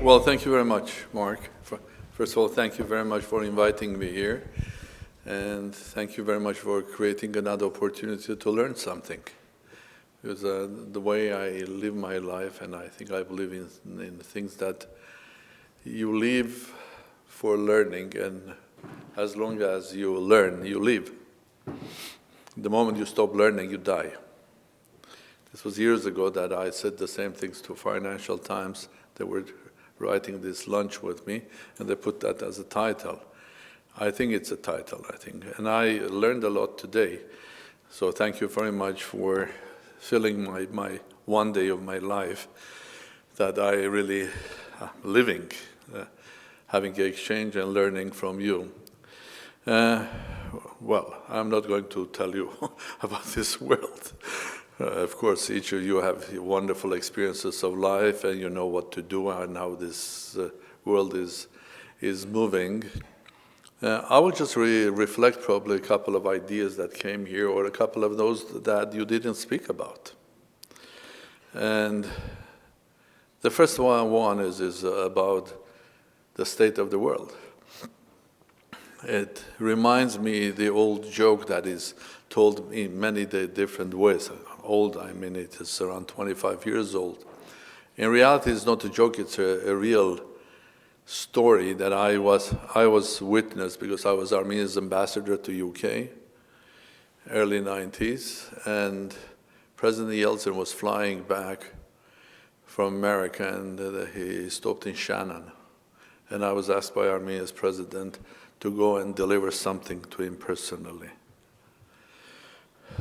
Well, thank you very much, Mark. First of all, thank you very much for inviting me here. And thank you very much for creating another opportunity to learn something. Because the way I live my life, and I think I believe in things that you live for learning, and as long as you learn, you live. The moment you stop learning, you die. This was years ago that I said the same things to Financial Times. They were writing this lunch with me, and they put that as a title. I think it's a title, And I learned a lot today. So thank you very much for filling my one day of my life that I really living, having exchange and learning from you. Well, I'm not going to tell you about this world. Of course, each of you have wonderful experiences of life, and you know what to do and how this world is moving. I will just reflect probably a couple of ideas that came here, or a couple of those that you didn't speak about. And the first one is about the state of the world. It reminds me the old joke that is told in many different ways. Old, I mean, it is around 25 years old. In reality, it's not a joke, it's a real story that I was witness because I was Armenia's ambassador to UK, early 90s, and President Yeltsin was flying back from America, and he stopped in Shannon. And I was asked by Armenia's president to go and deliver something to him personally.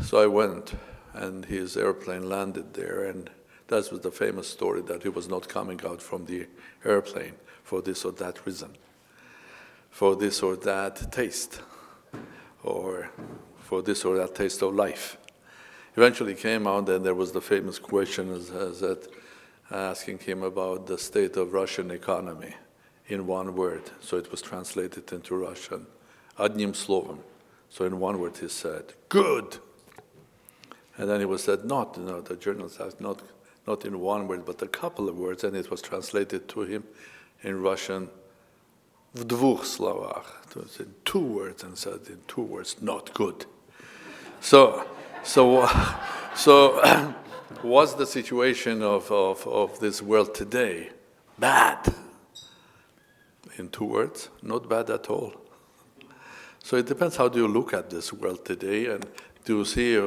So I went, and his airplane landed there, and that was the famous story that he was not coming out from the airplane for this or that reason, for this or that taste, or for this or that taste of life. Eventually came out, and there was the famous question asking him about the state of Russian economy in one word. So it was translated into Russian, одним словом. So in one word he said, good. And then he was said, the journalist asked, not in one word, but a couple of words, and it was translated to him in Russian, в двух словах. So it said 2 words, and said in 2 words, not good. So what's the situation of this world today? Bad. In 2 words, not bad at all. So it depends how do you look at this world today, and do you see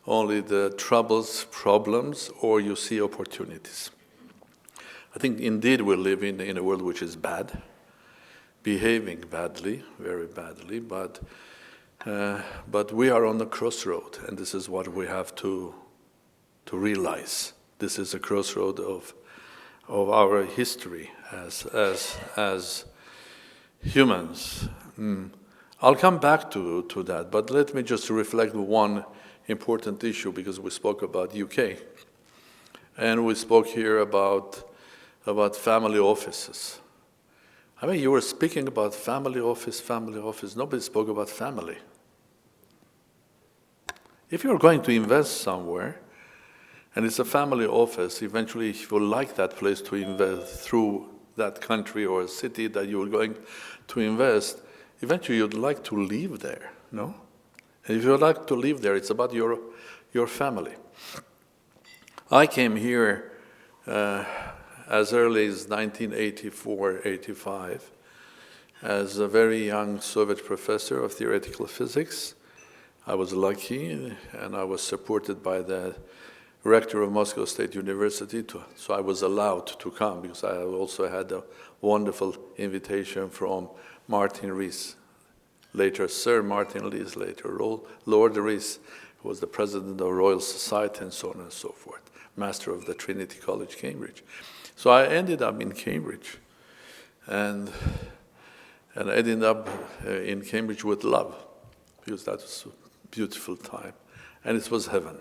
only the troubles, problems, or you see opportunities? I think indeed we live in a world which is bad, behaving badly, very badly, but we are on the crossroad, and this is what we have to realize. This is a crossroad of our history as humans. I'll come back to that, but let me just reflect one important issue, because we spoke about UK, and we spoke here about family offices. I mean, you were speaking about family office. Nobody spoke about family. If you're going to invest somewhere, and it's a family office, eventually if you like that place to invest through that country or city that you're going to invest, eventually you'd like to live there, no? And if you'd like to live there, it's about your family. I came here as early as 1984, 85, as a very young Soviet professor of theoretical physics. I was lucky, and I was supported by the rector of Moscow State University, so I was allowed to come, because I also had a wonderful invitation from Martin Rees, later Sir Martin Rees, later Lord Rees, who was the president of Royal Society, and so on and so forth, master of the Trinity College, Cambridge. So I ended up in Cambridge, and I ended up in Cambridge with love, because that was a beautiful time, and it was heaven.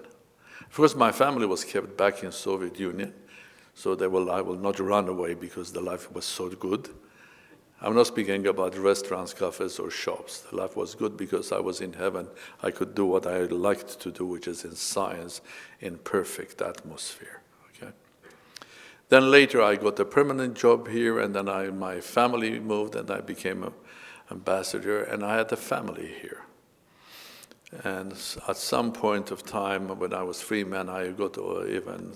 Of course, my family was kept back in Soviet Union, so I will not run away because the life was so good. I'm not speaking about restaurants, cafes, or shops. The life was good because I was in heaven. I could do what I liked to do, which is in science, in perfect atmosphere. Okay. Then later I got a permanent job here, and then my family moved, and I became an ambassador, and I had a family here. And at some point of time, when I was free man, I got even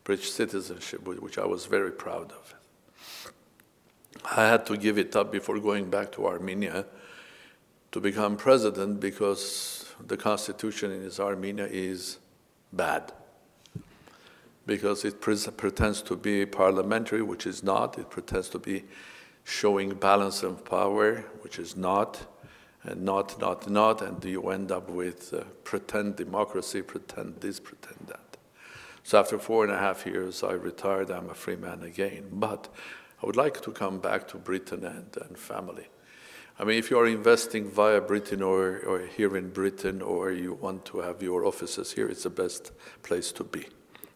British citizenship, which I was very proud of. I had to give it up before going back to Armenia to become president, because the constitution in Armenia is bad. Because it pretends to be parliamentary, which is not. It pretends to be showing balance of power, which is not. And not, and you end up with pretend democracy, pretend this, pretend that. So after 4.5 years, I retired. I'm a free man again. But I would like to come back to Britain and family. I mean, if you are investing via Britain or here in Britain, or you want to have your offices here, it's the best place to be.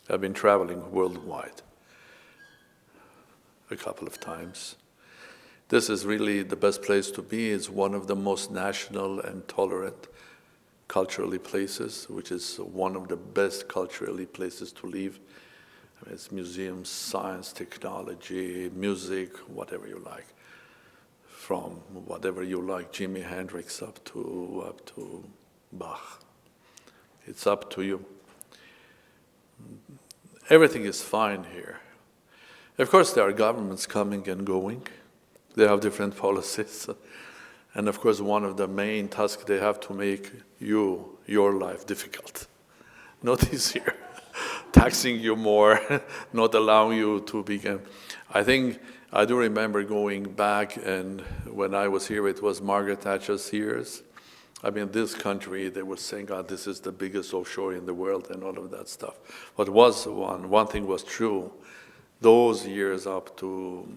I've been traveling worldwide a couple of times. This is really the best place to be. It's one of the most national and tolerant culturally places, which is one of the best culturally places to live. I mean, it's museums, science, technology, music, whatever you like. From whatever you like, Jimi Hendrix up to Bach. It's up to you. Everything is fine here. Of course, there are governments coming and going. They have different policies. And of course, one of the main tasks they have to make your life difficult, not easier. Taxing you more, not allowing you to begin. I do remember going back, and when I was here, it was Margaret Thatcher's years. I mean, this country, they were saying, "God, this is the biggest offshore in the world," and all of that stuff. But one thing was true. Those years up to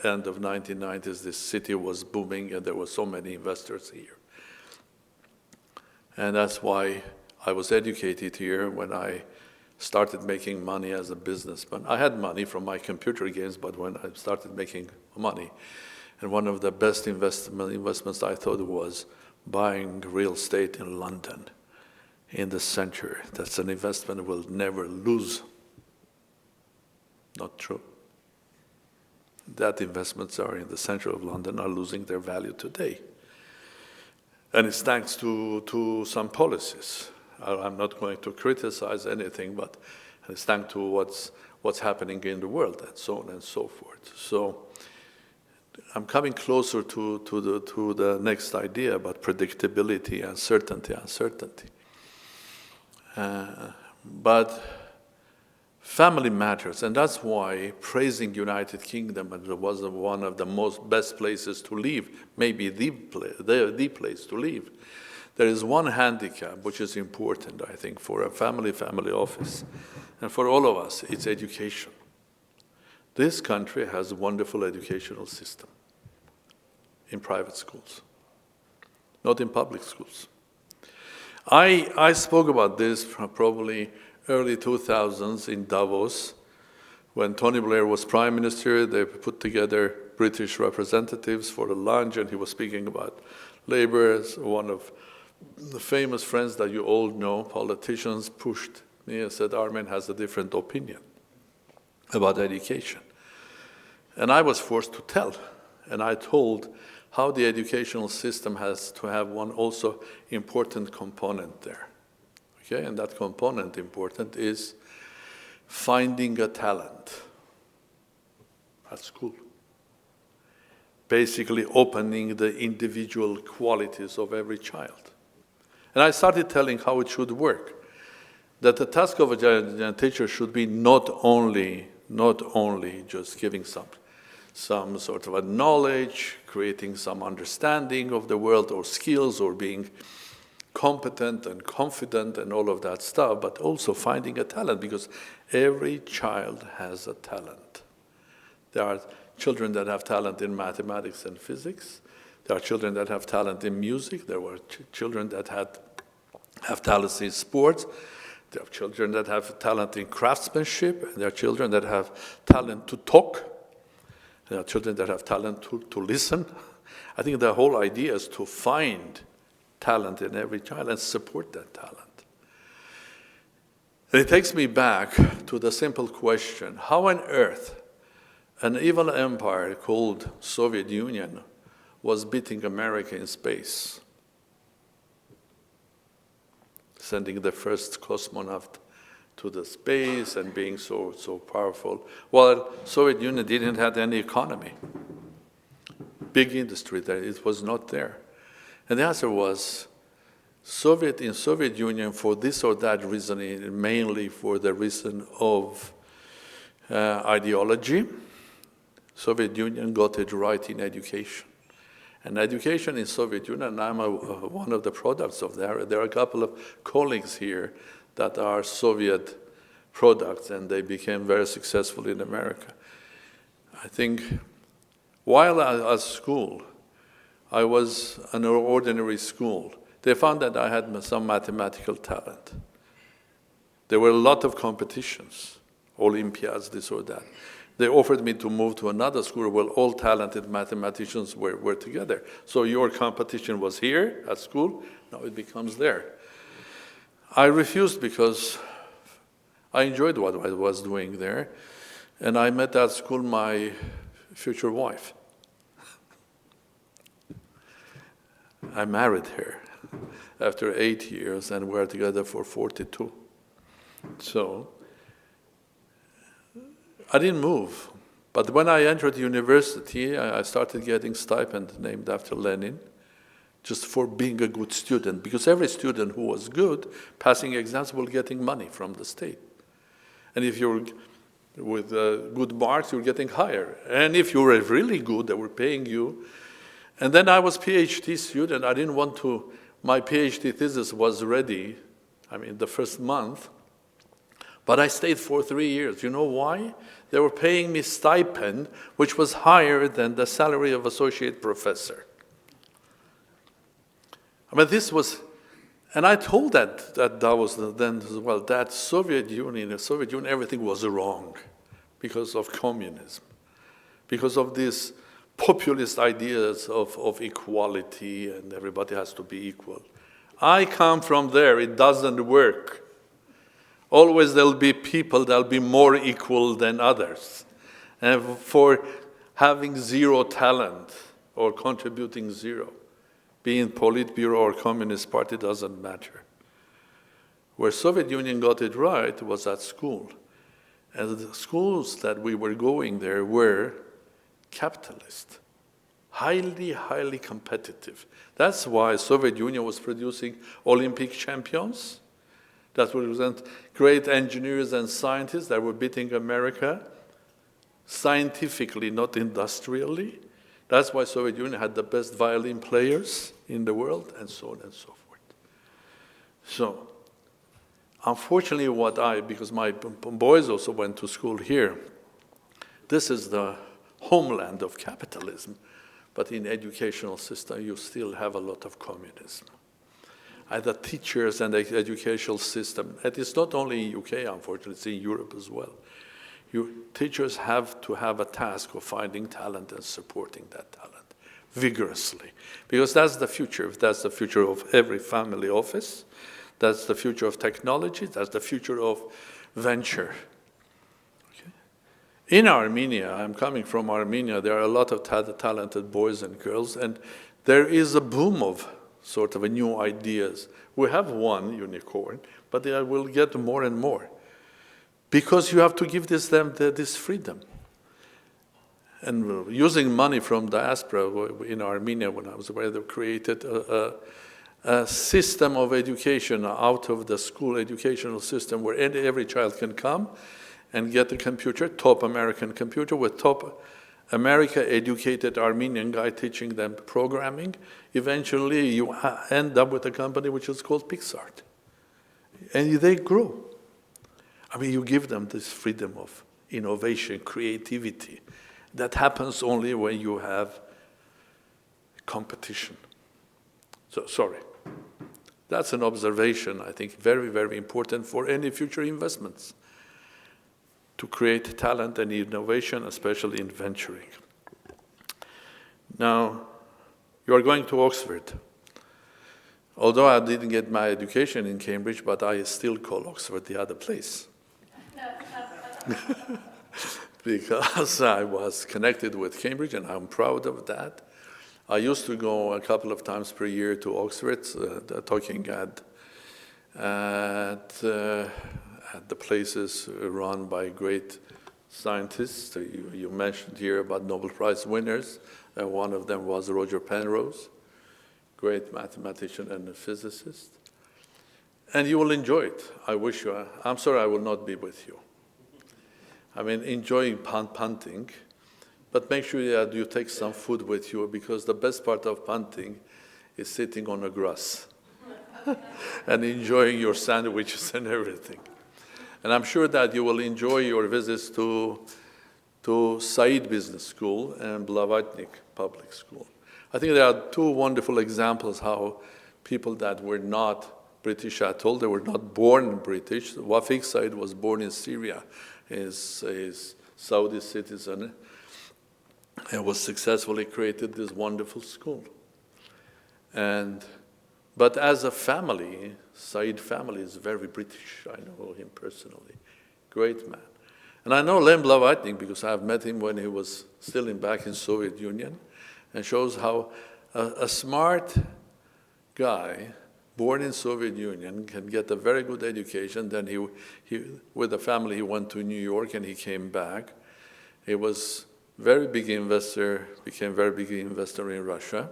end of 1990s, this city was booming, and there were so many investors here. And that's why I was educated here when I started making money as a businessman. I had money from my computer games, but when I started making money, and one of the best investments I thought was buying real estate in London, in the center. That's an investment we'll never lose. Not true. That investments are in the center of London are losing their value today. And it's thanks to some policies. I'm not going to criticize anything, but it's thanks to what's happening in the world, and so on and so forth. So I'm coming closer to the next idea about predictability and certainty. But family matters, and that's why praising United Kingdom was one of the best places to live, maybe the place to live. There is one handicap which is important, I think, for a family office, and for all of us, it's education. This country has a wonderful educational system in private schools, not in public schools. I spoke about this probably early 2000s in Davos, when Tony Blair was prime minister. They put together British representatives for a lunch, and he was speaking about labor. As one of the famous friends that you all know, politicians, pushed me and said, "Armen has a different opinion about education." And I was forced to tell, and I told how the educational system has to have one also important component there. Okay, and that component important is finding a talent at school. Basically opening the individual qualities of every child. And I started telling how it should work. That the task of a teacher should be not only just giving some sort of a knowledge, creating some understanding of the world or skills, or being competent and confident and all of that stuff, but also finding a talent, because every child has a talent. There are children that have talent in mathematics and physics. There are children that have talent in music. There were children that have talents in sports. There are children that have talent in craftsmanship. And there are children that have talent to talk. There are children that have talent to listen. I think the whole idea is to find talent in every child and support that talent. And it takes me back to the simple question, how on earth an evil empire called Soviet Union was beating America in space, sending the first cosmonaut to the space and being so powerful, while Soviet Union didn't have any economy, big industry there, it was not there. And the answer was, in Soviet Union, for this or that reason, mainly for the reason of ideology, Soviet Union got it right in education. And education in Soviet Union, and I'm one of the products of that. There are a couple of colleagues here that are Soviet products, and they became very successful in America. I think while at school, I was an ordinary school. They found that I had some mathematical talent. There were a lot of competitions, Olympiads, this or that. They offered me to move to another school where all talented mathematicians were together. So your competition was here at school, now it becomes there. I refused because I enjoyed what I was doing there, and I met at school my future wife. I married her after 8 years, and we're together for 42. So I didn't move. But when I entered university, I started getting stipend named after Lenin, just for being a good student, because every student who was good, passing exams, was getting money from the state. And if you're with good marks, you're getting higher. And if you were really good, they were paying you. And then I was PhD student. I didn't want to, my PhD thesis was ready, the first month. But I stayed for 3 years. You know why? They were paying me stipend, which was higher than the salary of associate professor. This was, and I told that was then as well, that Soviet Union, everything was wrong because of communism, because of these populist ideas of equality and everybody has to be equal. I come from there, it doesn't work. Always there'll be people that'll be more equal than others. And for having zero talent or contributing zero, being Politburo or Communist Party doesn't matter. Where Soviet Union got it right was at school. And the schools that we were going there were capitalist, highly, highly competitive. That's why Soviet Union was producing Olympic champions that represent great engineers and scientists that were beating America scientifically, not industrially. That's why Soviet Union had the best violin players in the world, and so on and so forth. So, unfortunately, because my boys also went to school here, this is the homeland of capitalism, but in educational system, you still have a lot of communism. The teachers and the educational system, and it's not only in UK, unfortunately, it's in Europe as well. Teachers have to have a task of finding talent and supporting that talent vigorously, because that's the future. That's the future of every family office. That's the future of technology. That's the future of venture. Okay. In Armenia, I'm coming from Armenia, there are a lot of talented boys and girls, and there is a boom of sort of new ideas. We have one unicorn, but they will get more and more. Because you have to give them this freedom. And using money from diaspora in Armenia, when I was there, they created a system of education out of the school educational system where every child can come and get a computer, top American computer, with top America-educated Armenian guy teaching them programming. Eventually, you end up with a company which is called PixArt. And they grow. You give them this freedom of innovation, creativity. That happens only when you have competition. So, sorry. That's an observation, I think, very, very important for any future investments, to create talent and innovation, especially in venturing. Now, you are going to Oxford. Although I didn't get my education in Cambridge, but I still call Oxford the other place. Because I was connected with Cambridge, and I'm proud of that. I used to go a couple of times per year to Oxford, talking at the places run by great scientists. You mentioned here about Nobel Prize winners. One of them was Roger Penrose, great mathematician and a physicist. And you will enjoy it. I wish you. I'm sorry I will not be with you. I mean, enjoy punting, but make sure that you take some food with you, because the best part of punting is sitting on the grass and enjoying your sandwiches and everything. And I'm sure that you will enjoy your visits to Said Business School and Blavatnik Public School. I think there are two wonderful examples how people that were not British at all, they were not born British. Wafik Said was born in Syria. He's a Saudi citizen, and was successfully created this wonderful school. But as a family, Said family is very British. I know him personally. Great man. And I know Lem Blavatnik because I've met him when he was still back in Soviet Union, and shows how a smart guy born in Soviet Union can get a very good education. Then he with the family, he went to New York and he came back. He was very big investor, became very big investor in Russia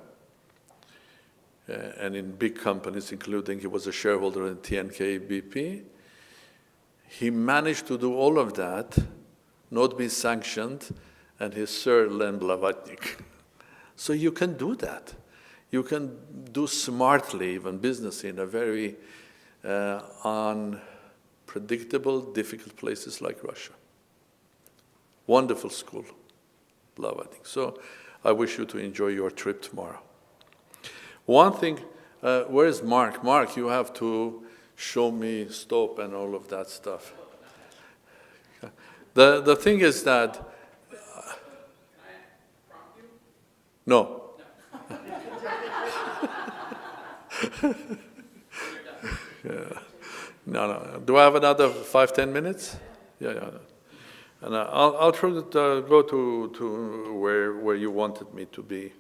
and in big companies, including he was a shareholder in TNK BP. He managed to do all of that, not be sanctioned, and he's Sir Len Blavatnik. So you can do that. You can do smartly, even business in a very unpredictable, difficult places like Russia. Wonderful school, Blavatnik. So I wish you to enjoy your trip tomorrow. One thing, where is Mark? Mark, you have to show me stop and all of that stuff. The thing is that, no. Yeah. No. Do I have another 5-10 minutes? Yeah. And I'll try to go to where you wanted me to be,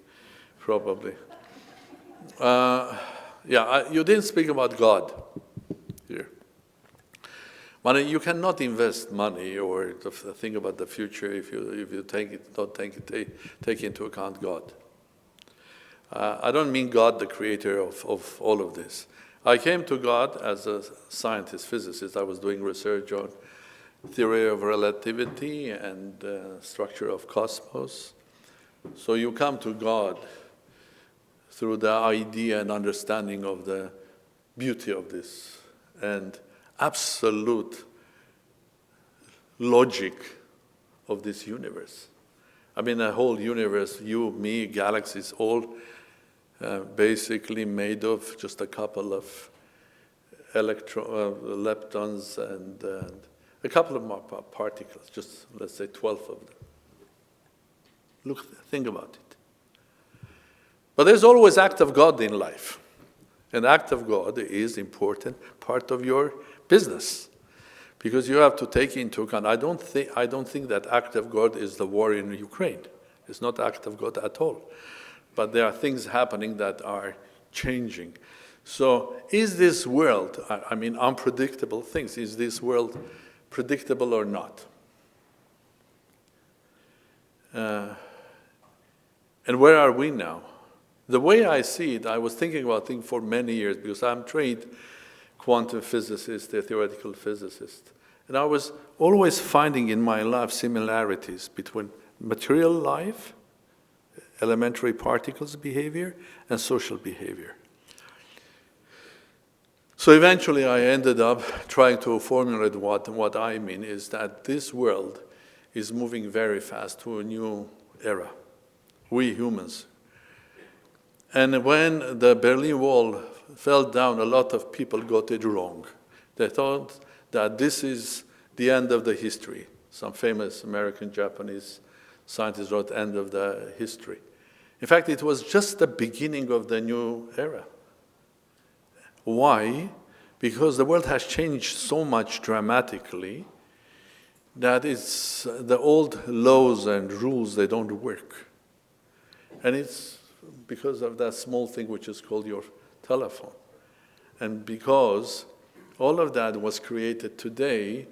probably. You didn't speak about God here. Money, you cannot invest money or think about the future if you don't take into account God. I don't mean God, the creator of all of this. I came to God as a scientist, physicist. I was doing research on theory of relativity and structure of cosmos. So you come to God through the idea and understanding of the beauty of this and absolute logic of this universe. I mean, the whole universe, you, me, galaxies, all basically made of just a couple of leptons and a couple of particles, just let's say 12 of them. Think about it. But there's always act of God in life. And act of God is important part of your business. Because you have to take into account, I don't think that act of God is the war in Ukraine. It's not act of God at all. But there are things happening that are changing. So is this world, I mean unpredictable things, is this world predictable or not? And where are we now? The way I see it, I was thinking about things for many years because I'm trained quantum physicist, a theoretical physicist. And I was always finding in my life similarities between material life, elementary particles behavior, and social behavior. So eventually I ended up trying to formulate what I mean is that this world is moving very fast to a new era. We humans. And when the Berlin Wall fell down, a lot of people got it wrong. They thought that this is the end of the history. Some famous American, Japanese scientists wrote end of the history. In fact, it was just the beginning of the new era. Why? Because the world has changed so much dramatically that it's the old laws and rules, they don't work. And it's because of that small thing which is called your telephone. And because all of that was created today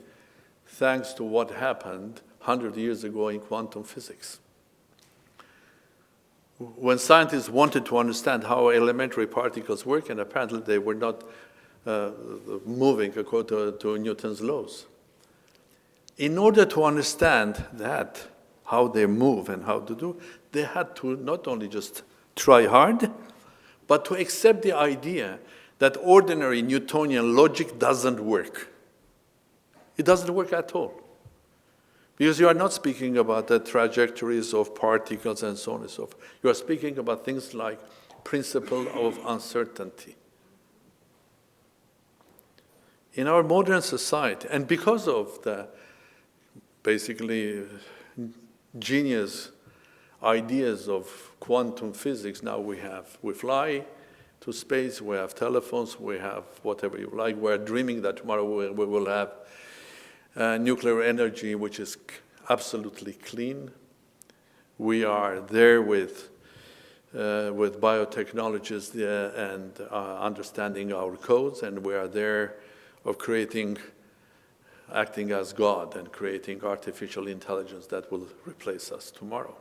thanks to what happened 100 years ago in quantum physics. When scientists wanted to understand how elementary particles work, and apparently they were not moving according to Newton's laws. In order to understand that, how they move and how to do, they had to not only just try hard, but to accept the idea that ordinary Newtonian logic doesn't work. It doesn't work at all. Because you are not speaking about the trajectories of particles and so on and so forth. You are speaking about things like principle of uncertainty. In our modern society, and because of the basically genius ideas of quantum physics, now we fly to space, we have telephones, we have whatever you like. We're dreaming that tomorrow we will have nuclear energy, which is absolutely clean. We are there with biotechnologies and understanding our codes, and we are there of acting as God and creating artificial intelligence that will replace us tomorrow,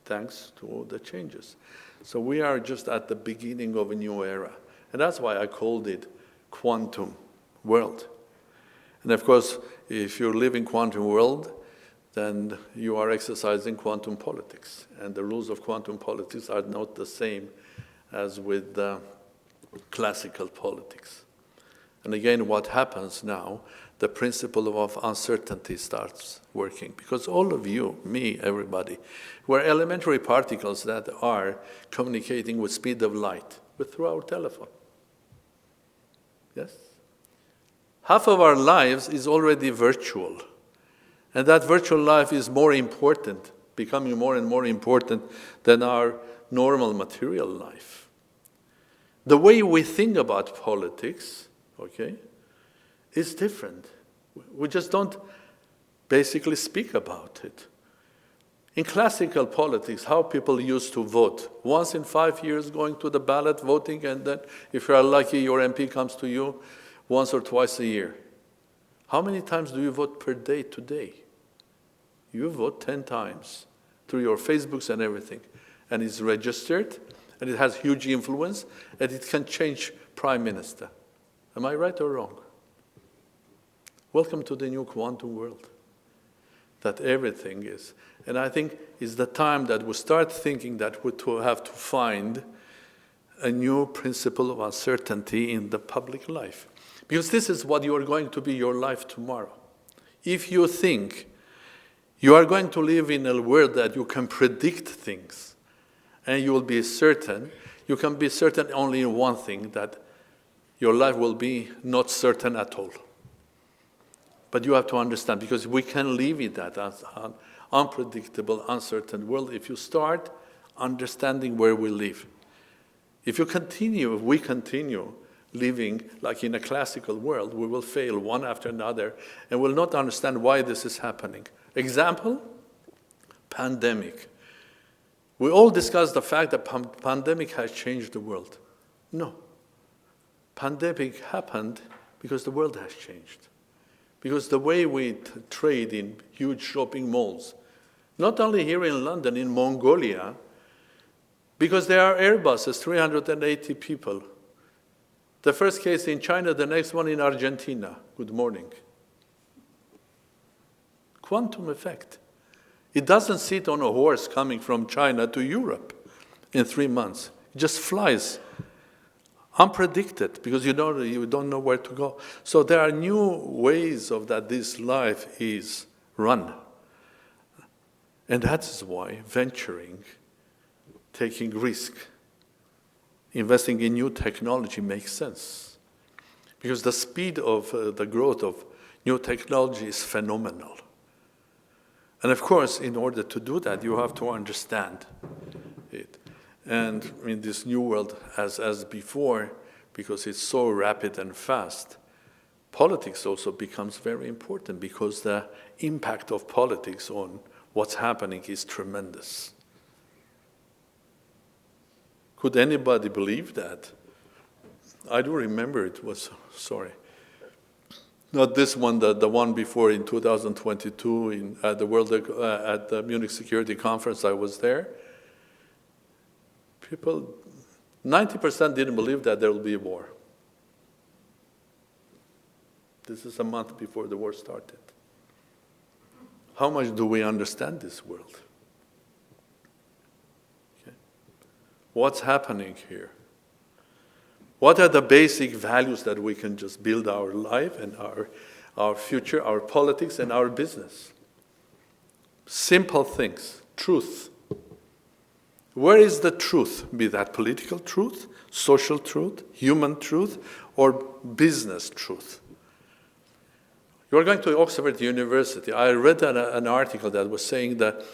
thanks to all the changes. So we are just at the beginning of a new era. And that's why I called it quantum world. And of course, if you live in quantum world, then you are exercising quantum politics. And the rules of quantum politics are not the same as with classical politics. And again, what happens now, the principle of uncertainty starts working. Because all of you, me, everybody, we're elementary particles that are communicating with speed of light through our telephone. Yes? Half of our lives is already virtual. And that virtual life is more important, becoming more and more important than our normal material life. The way we think about politics, okay, is different. We just don't basically speak about it. In classical politics, how people used to vote, once in 5 years going to the ballot voting, and then if you are lucky, your MP comes to you once or twice a year. How many times do you vote per day today? You vote 10 times through your Facebooks and everything. And it's registered, and it has huge influence, and it can change prime minister. Am I right or wrong? Welcome to the new quantum world, that everything is. And I think it's the time that we start thinking that we have to find a new principle of uncertainty in the public life. Because this is what you are going to be your life tomorrow. If you think you are going to live in a world that you can predict things, and you will be certain, you can be certain only in one thing, that your life will be not certain at all. But you have to understand, because we can live in that unpredictable, uncertain world if you start understanding where we live. If we continue living like in a classical world, we will fail one after another and will not understand why this is happening. Example, pandemic. We all discuss the fact that pandemic has changed the world. No. Pandemic happened because the world has changed. Because the way we trade in huge shopping malls, not only here in London, in Mongolia, because there are Airbuses, 380 people. The first case in China, the next one in Argentina. Good morning. Quantum effect. It doesn't sit on a horse coming from China to Europe in 3 months. It just flies. Unpredicted, because you don't know where to go. So there are new ways of that this life is run. And that is why venturing, taking risk, investing in new technology makes sense. Because the speed of the growth of new technology is phenomenal. And of course, in order to do that, you have to understand it. And in this new world, as before, because it's so rapid and fast, politics also becomes very important because the impact of politics on what's happening is tremendous. Could anybody believe that? I do remember it was, sorry, not this one, the one before in 2022 at the Munich Security Conference. I was there. People, 90% didn't believe that there will be a war. This is a month before the war started. How much do we understand this world? Okay. What's happening here? What are the basic values that we can just build our life and our future, our politics and our business? Simple things. Truth. Where is the truth? Be that political truth, social truth, human truth, or business truth? You're going to Oxford University. I read an article that was saying the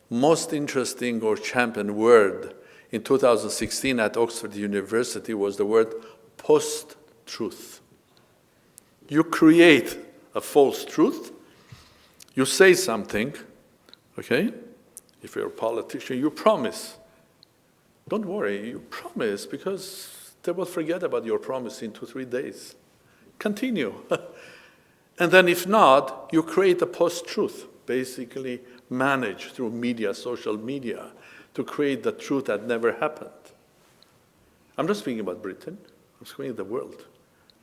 most interesting or championed word in 2016 at Oxford University was the word post-truth. You create a false truth, you say something, okay? If you're a politician, you promise. Don't worry, you promise, because they will forget about your promise in 2-3 days. Continue. And then if not, you create a post-truth, basically manage through media, social media, to create the truth that never happened. I'm not speaking about Britain. I'm speaking of the world.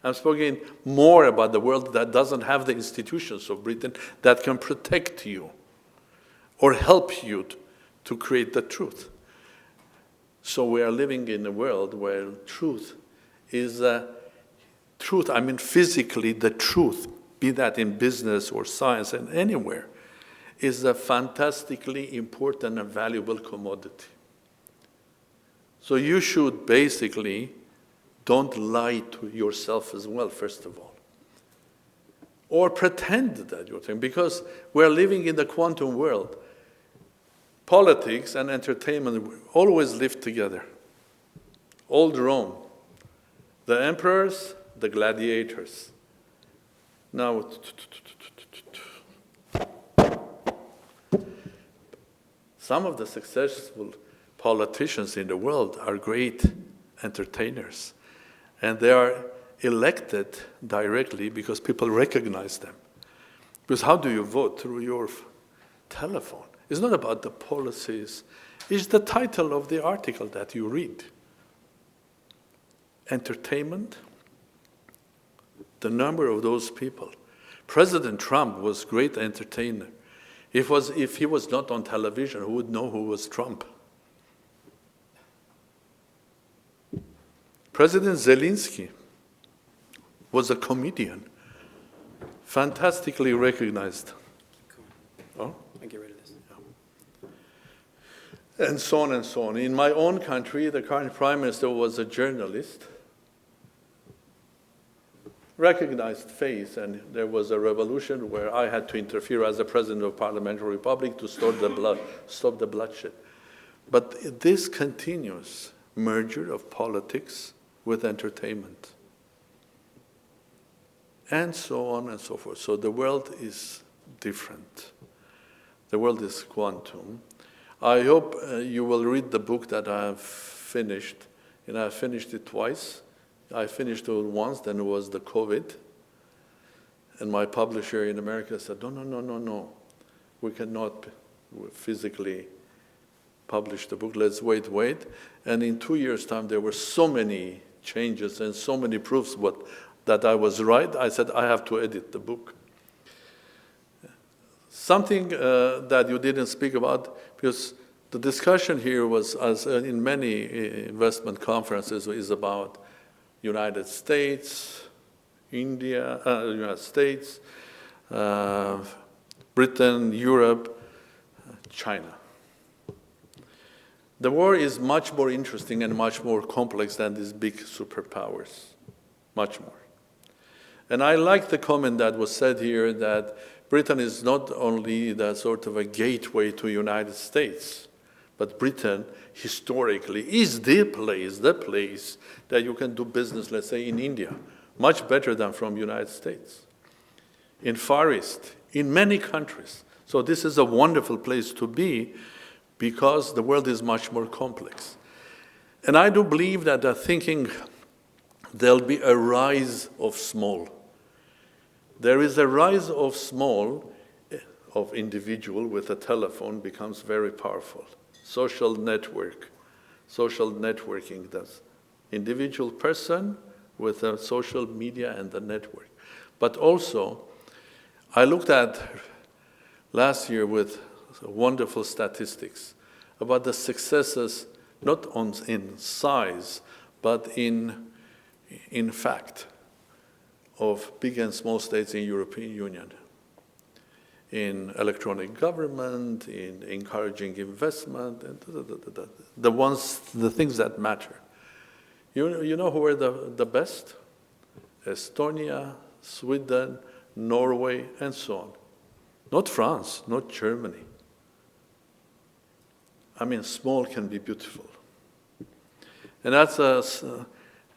I'm speaking more about the world that doesn't have the institutions of Britain that can protect you or help you to create the truth. So we are living in a world where truth is truth. I mean physically the truth, be that in business or science and anywhere, is a fantastically important and valuable commodity. So you should basically don't lie to yourself as well, first of all. Or pretend that you're saying, because we're living in the quantum world. Politics and entertainment always lived together. Old Rome, the emperors, the gladiators. Now, some of the successful politicians in the world are great entertainers. And they are elected directly because people recognize them. Because how do you vote? Through your telephone. It's not about the policies. It's the title of the article that you read. Entertainment, the number of those people. President Trump was a great entertainer. If he was not on television, who would know who was Trump? President Zelensky was a comedian, fantastically recognized. Cool. I get rid of this. Yeah. And so on and so on. In my own country, the current prime minister was a journalist, recognized face, and there was a revolution where I had to interfere as the president of Parliamentary Republic to stop the bloodshed. But this continuous merger of politics with entertainment, and so on and so forth. So the world is different. The world is quantum. I hope you will read the book that I have finished, and I finished it twice. I finished it once, then it was the COVID, and my publisher in America said, no, we cannot physically publish the book, let's wait. And in 2 years' time, there were so many changes and so many proofs that I was right. I said, I have to edit the book. Something that you didn't speak about, because the discussion here was, as in many investment conferences, is about United States, India, United States, Britain, Europe, China. The war is much more interesting and much more complex than these big superpowers, much more. And I like the comment that was said here that Britain is not only the sort of a gateway to United States, But Britain, historically, is the place that you can do business, let's say, in India, much better than from United States, in Far East, in many countries. So this is a wonderful place to be because the world is much more complex. And I do believe that thinking there'll be a rise of small. There is a rise of small, of individual with a telephone becomes very powerful. Social networking, that's individual person with a social media and the network. But also, I looked at last year with wonderful statistics about the successes, not in size, but in fact, of big and small states in European Union, in electronic government, in encouraging investment, and the things that matter. You know who are the best? Estonia, Sweden, Norway, and so on. Not France, not Germany. I mean, small can be beautiful. And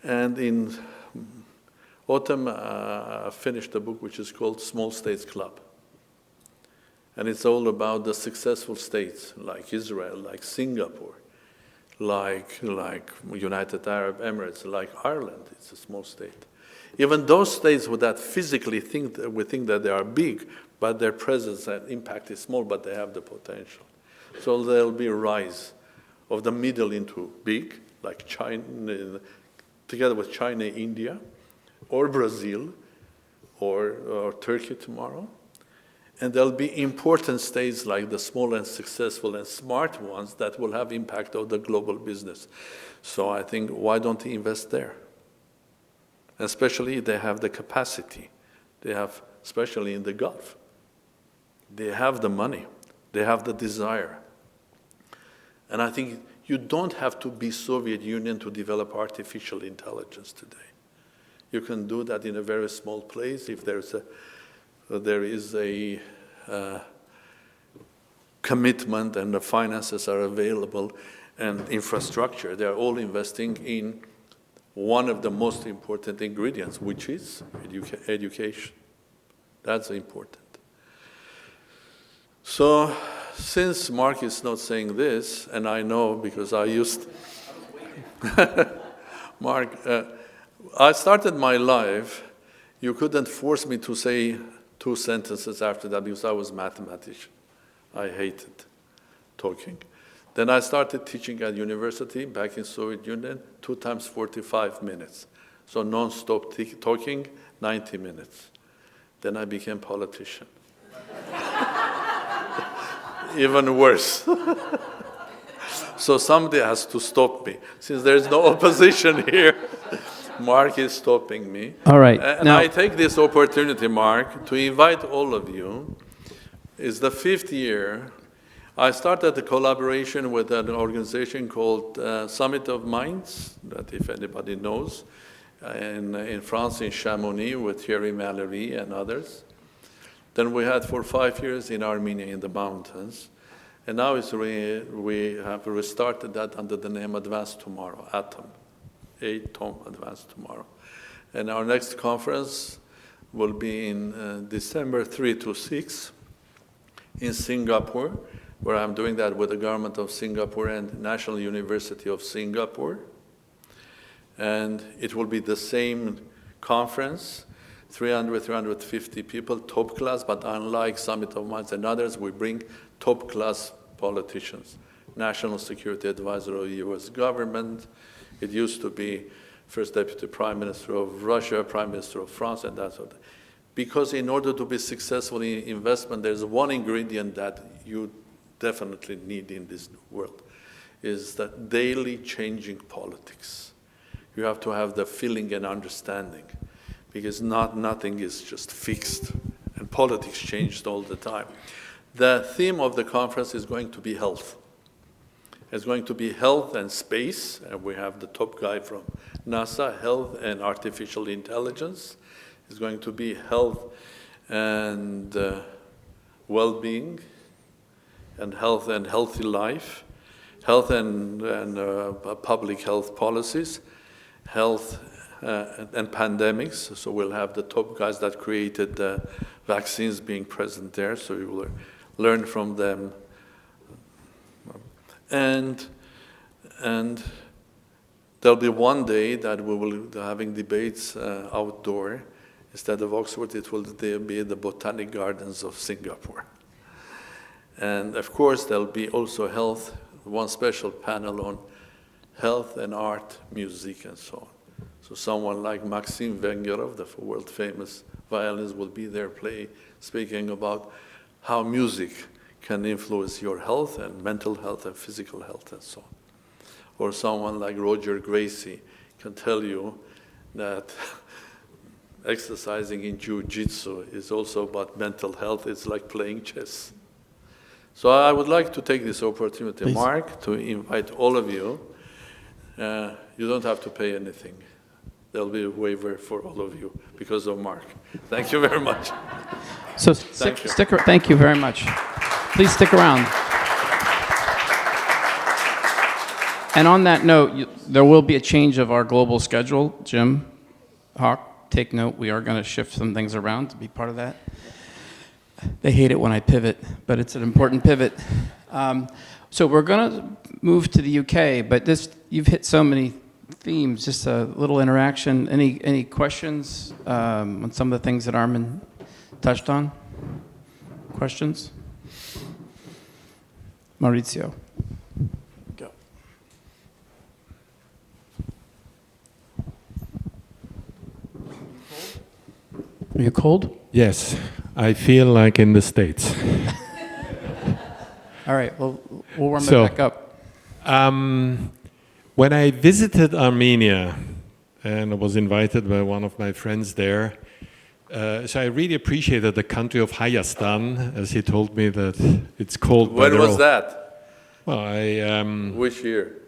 and in autumn, I finished a book which is called Small States Club. And it's all about the successful states like Israel, like Singapore, like United Arab Emirates, like Ireland. It's a small state. Even those states that physically we think that they are big, but their presence and impact is small, but they have the potential. So there'll be a rise of the middle into big, like China, together with China, India, or Brazil, or Turkey tomorrow. And there'll be important states like the small and successful and smart ones that will have impact on the global business. So I think, why don't they invest there? Especially they have the capacity. They have, especially in the Gulf, they have the money. They have the desire. And I think you don't have to be Soviet Union to develop artificial intelligence today. You can do that in a very small place if there is a commitment and the finances are available and infrastructure. They are all investing in one of the most important ingredients, which is education. That's important. So since Mark is not saying this, and I know because I used Mark, I started my life, you couldn't force me to say 2 sentences after that because I was a mathematician. I hated talking. Then I started teaching at university back in Soviet Union, 2 times 45 minutes. So non-stop talking, 90 minutes. Then I became politician. Even worse. So somebody has to stop me. Since there's no opposition here, Mark is stopping me. All right. And now, I take this opportunity, Mark, to invite all of you. It's the 5th year. I started a collaboration with an organization called Summit of Minds, that if anybody knows, in France, in Chamonix, with Thierry Mallory and others. Then we had for 5 years in Armenia, in the mountains. And now we have restarted that under the name Advanced Tomorrow, ATOM, Advanced Tomorrow. And our next conference will be in December 3 to 6 in Singapore, where I'm doing that with the government of Singapore and National University of Singapore. And it will be the same conference, 300, 350 people, top class, but unlike Summit of Minds and others, we bring top class politicians, National Security Advisor of the US government. It used to be First Deputy Prime Minister of Russia, Prime Minister of France, and that sort of thing. Because in order to be successful in investment, there's one ingredient that you definitely need in this world, is that daily changing politics. You have to have the feeling and understanding, because nothing is just fixed, and politics changed all the time. The theme of the conference is going to be health. It's going to be health and space, and we have the top guy from NASA, health and artificial intelligence. It's going to be health and well-being, and health and healthy life, health and public health policies, health and pandemics. So we'll have the top guys that created the vaccines being present there, so you will learn from them. And there'll be one day that we will be having debates outdoor. Instead of Oxford, it will be the Botanic Gardens of Singapore. And of course, there'll be also health, one special panel on health and art, music, and so on. So someone like Maxim Vengerov, the world-famous violinist, will be there speaking about how music can influence your health and mental health and physical health and so on. Or someone like Roger Gracie can tell you that exercising in jiu-jitsu is also about mental health. It's like playing chess. So I would like to take this opportunity, Please. Mark, to invite all of you. You don't have to pay anything. There'll be a waiver for all of you because of Mark. Thank you very much. So thank you very much. Please stick around. And on that note, there will be a change of our global schedule. Jim, Hawk, take note. We are going to shift some things around to be part of that. They hate it when I pivot, but it's an important pivot. So we're going to move to the UK, but you've hit so many themes, just a little interaction. Any questions on some of the things that Armen touched on? Questions? Maurizio. Go. Are you cold? Yes, I feel like in the States. All right, well, we'll warm it back up. When I visited Armenia, and I was invited by one of my friends there, so I really appreciated the country of Hayastan, as he told me that it's called. When was that? Well, Which year?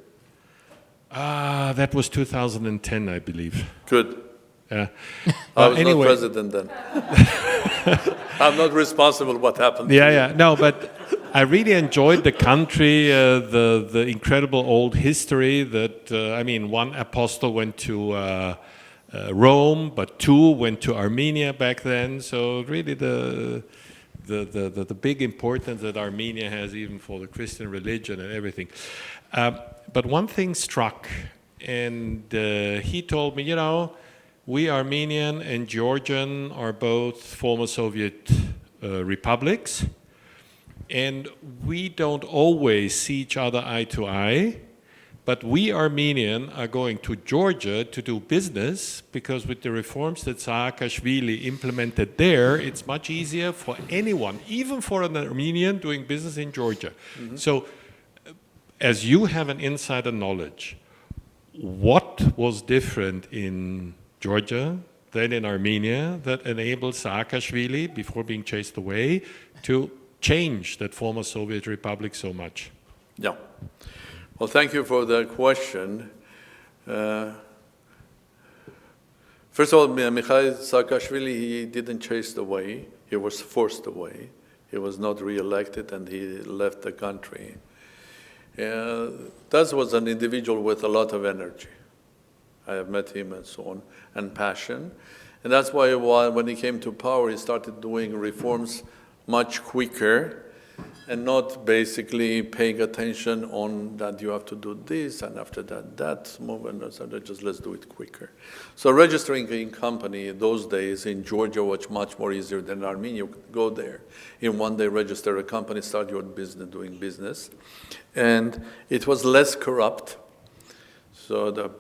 that was 2010, I believe. Good. Yeah. I was anyway. not president then. I'm not responsible what happened. Yeah. No, but I really enjoyed the country, the incredible old history that, one apostle went to Rome, but two went to Armenia back then. So really the big importance that Armenia has even for the Christian religion and everything. But one thing struck, and he told me, we Armenian and Georgian are both former Soviet republics, and we don't always see each other eye to eye, but we Armenian are going to Georgia to do business because with the reforms that Saakashvili implemented there, it's much easier for anyone, even for an Armenian doing business in Georgia. Mm-hmm. So as you have an insider knowledge, what was different in Georgia than in Armenia that enabled Saakashvili, before being chased away, to change that former Soviet republic so much? Yeah. Well, thank you for the question. First of all, Mikhail Saakashvili, he didn't chase away. He was forced away. He was not re-elected, and he left the country. That was an individual with a lot of energy. I have met him and so on, and passion. And that's why when he came to power, he started doing reforms much quicker and not basically paying attention on that you have to do this and after that movement, so just let's do it quicker. So registering a company those days in Georgia was much more easier than Armenia. You could go there in one day, register a company, start your business, doing business. And it was less corrupt. So the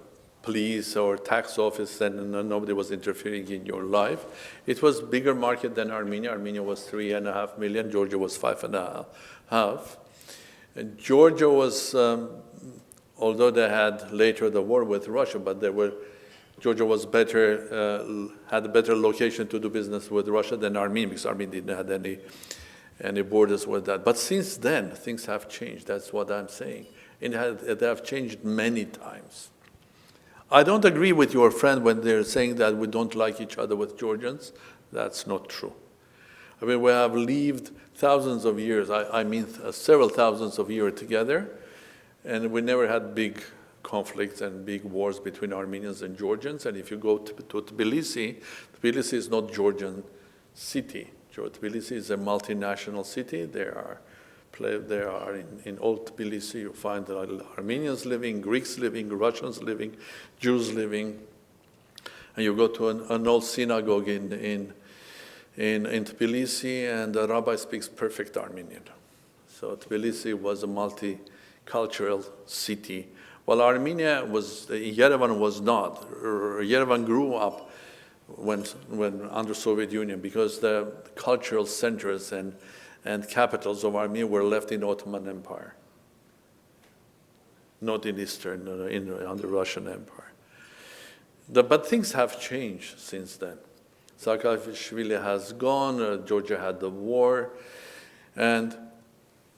police or tax office, and nobody was interfering in your life. It was bigger market than Armenia. Armenia was 3.5 million. Georgia was 5.5. And Georgia was, although they had later the war with Russia, but Georgia was better, had a better location to do business with Russia than Armenia, because Armenia didn't have any borders with that. But since then, things have changed. That's what I'm saying. They have changed many times. I don't agree with your friend when they're saying that we don't like each other with Georgians. That's not true. I mean, we have lived thousands of years, several thousands of years together, And we never had big conflicts and big wars between Armenians and Georgians. And if you go to Tbilisi, Tbilisi is not Georgian city. Tbilisi is a multinational city. There are in old Tbilisi, you find Armenians living, Greeks living, Russians living, Jews living. And you go to an old synagogue in Tbilisi, and the rabbi speaks perfect Armenian. So Tbilisi was a multicultural city. While Yerevan was not. Yerevan grew up when under Soviet Union, because the cultural centers and capitals of Armenia were left in Ottoman Empire, not in Eastern, under Russian Empire. But things have changed since then. Saakashvili has gone, Georgia had the war,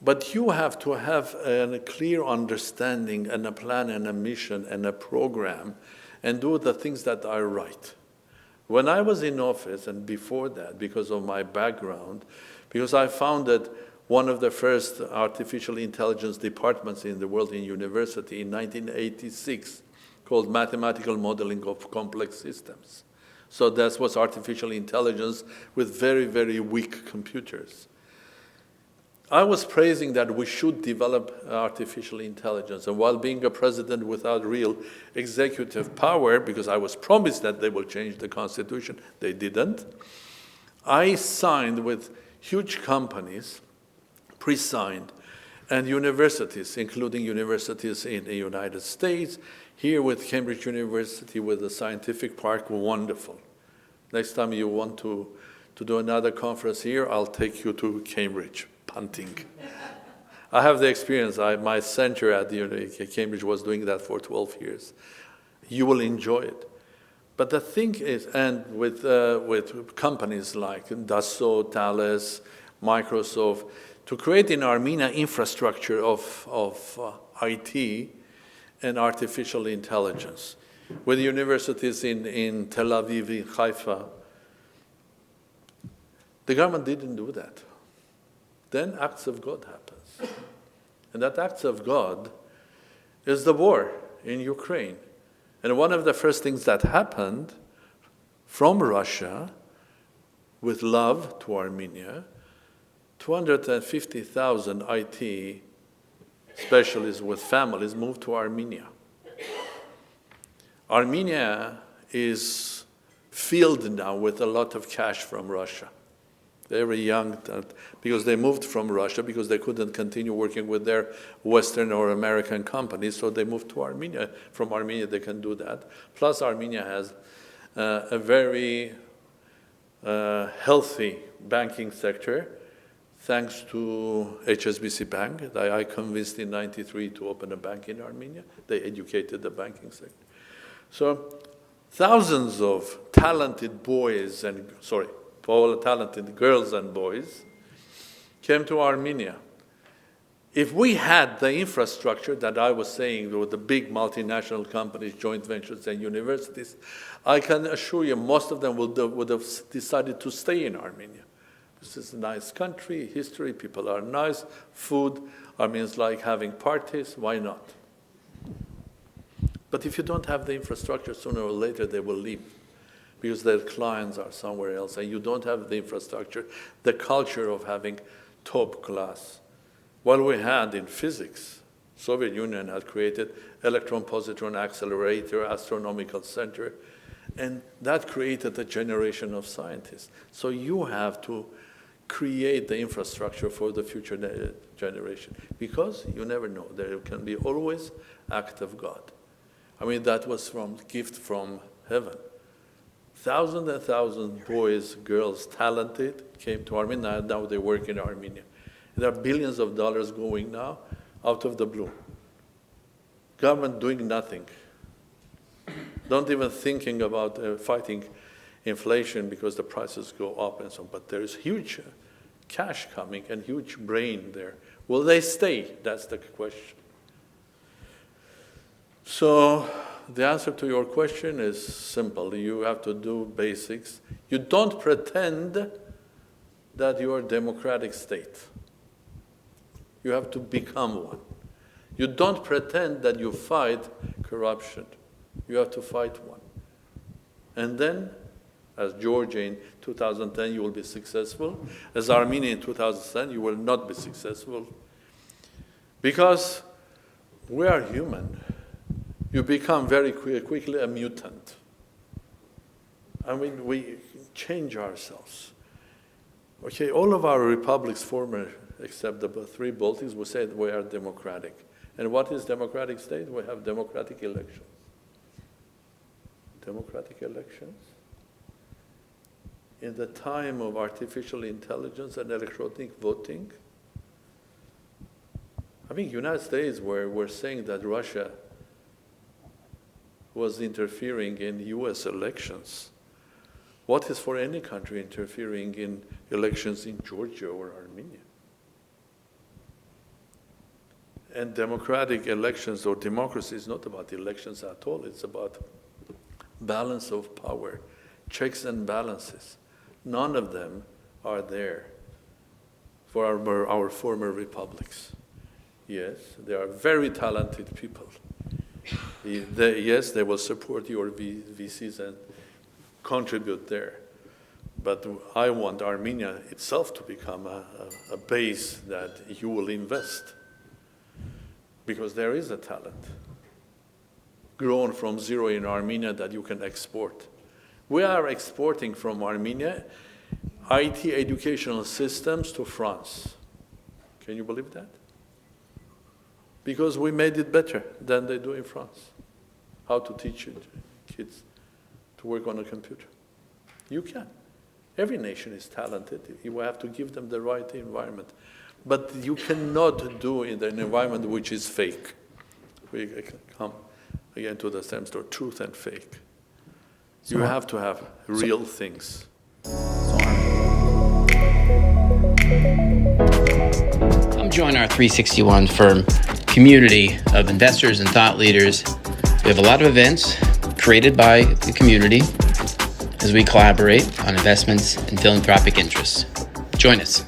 but you have to have a clear understanding and a plan and a mission and a program and do the things that are right. When I was in office, and before that, because of my background, because I founded one of the first artificial intelligence departments in the world in university in 1986, called Mathematical Modeling of Complex Systems. So that was artificial intelligence with very, very weak computers. I was praising that we should develop artificial intelligence. And while being a president without real executive power, because I was promised that they will change the constitution, they didn't, I signed with huge companies, pre-signed, and universities, including universities in the United States, here with Cambridge University with the scientific park, wonderful. Next time you want to do another conference here, I'll take you to Cambridge, punting. I have the experience. My center at Cambridge was doing that for 12 years. You will enjoy it. But the thing is, and with companies like Dassault, Thales, Microsoft, to create in Armenia infrastructure of IT and artificial intelligence. With universities in Tel Aviv, in Haifa, the government didn't do that. Then acts of God happens. And that acts of God is the war in Ukraine. And one of the first things that happened from Russia, with love to Armenia, 250,000 IT specialists with families moved to Armenia. Armenia is filled now with a lot of cash from Russia. They're very young, because they moved from Russia because they couldn't continue working with their Western or American companies, so they moved to Armenia. From Armenia, they can do that. Plus, Armenia has a very healthy banking sector, thanks to HSBC Bank that I convinced in '93 to open a bank in Armenia. They educated the banking sector. So thousands of talented talented girls and boys came to Armenia. If we had the infrastructure that I was saying with the big multinational companies, joint ventures, and universities, I can assure you most of them would have decided to stay in Armenia. This is a nice country, history, people are nice, food, Armenians like having parties, why not? But if you don't have the infrastructure, sooner or later they will leave, because their clients are somewhere else, and you don't have the infrastructure, the culture of having top class. Well, we had in physics, Soviet Union had created electron-positron accelerator, astronomical center, and that created a generation of scientists. So you have to create the infrastructure for the future generation, because you never know. There can be always act of God. I mean, that was gift from heaven. Thousands and thousands of boys, girls, talented, came to Armenia. Now they work in Armenia. There are billions of dollars going now out of the blue. Government doing nothing. Don't even thinking about fighting inflation because the prices go up and so on. But there is huge cash coming and huge brain there. Will they stay? That's the question. So the answer to your question is simple. You have to do basics. You don't pretend that you are a democratic state. You have to become one. You don't pretend that you fight corruption. You have to fight one. And then, as Georgia in 2010, you will be successful. As Armenia in 2010, you will not be successful. Because we are human. You become very quickly a mutant. I mean, we change ourselves. Okay, all of our republics, former, except the 3 Baltics, we said we are democratic. And what is democratic state? We have democratic elections. Democratic elections? In the time of artificial intelligence and electronic voting, I think United States were saying that Russia was interfering in US elections. What is for any country interfering in elections in Georgia or Armenia? And democratic elections or democracy is not about elections at all. It's about balance of power, checks and balances. None of them are there for our former republics. Yes, they are very talented people. Yes, they will support your VCs and contribute there. But I want Armenia itself to become a base that you will invest. Because there is a talent grown from zero in Armenia that you can export. We are exporting from Armenia IT educational systems to France. Can you believe that? Because we made it better than they do in France. How to teach kids to work on a computer. You can. Every nation is talented. You have to give them the right environment. But you cannot do it in an environment which is fake. We come again to the same story, truth and fake. You have to have real things. Come join our 361 firm community of investors and thought leaders. We have a lot of events created by the community as we collaborate on investments and philanthropic interests. Join us.